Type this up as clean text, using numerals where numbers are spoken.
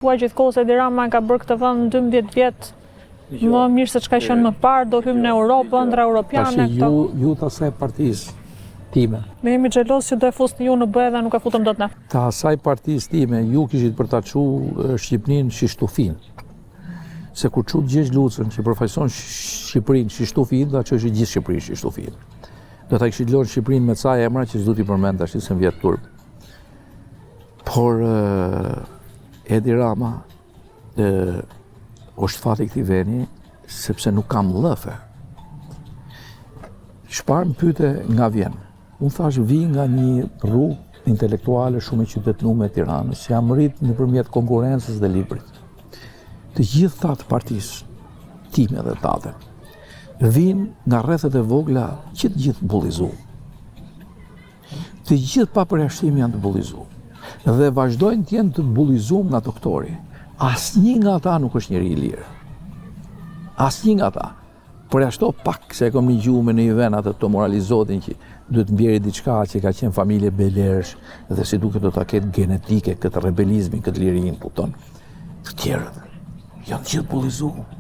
Thua gjithkohës Edi Rama ka bërë këtë vend 12 vjet më mirë se çka qenë më parë, do hymë në Europë, ëndra europiane. Ju të asaj partisë time. Ne jemi xhelos që do e fusni ju në BE dhe nuk e futëm dot ne. Të asaj partisë time, ju kishit për ta çu Shqipërinë si shtufin. Se kur çu Gjergj Lucën që përfaqëson Shqipërinë si shtufin, do të çojë gjithë Shqipërinë si shtufin. Do ta kishit lënë Shqipërinë me ca emra që s'do t'i përmend tash se vjet turp. Por Edi Rama është fati këtij veni sepse nuk kam lëfe. Shpar më pyete nga vjen. Unë thash vi nga një rrugë intelektuale shumë e qytetënuar e Tiranës, që jam rrit nëpërmjet konkurrencës dhe librit. Të gjithë ta të partisë time dhe tate vinë nga rrethet e vogla që të gjithë bullizu. Të gjithë pa përjashtim janë të bullizu. Dhe vazhdojnë të jenë të bullizuar nga doktori. Asnjë nga ata nuk është njeri i lirë. Asnjë nga ata. Por ashtu pak se e kam dëgjuar me në një vend atë të moralizotin që duhet mbjerë diçka që ka qenë familje belersh dhe si duket do ta ketë genetike këtë rebelizmin, këtë lirinë, kupton. Të tjerët janë gjithë bullizuar.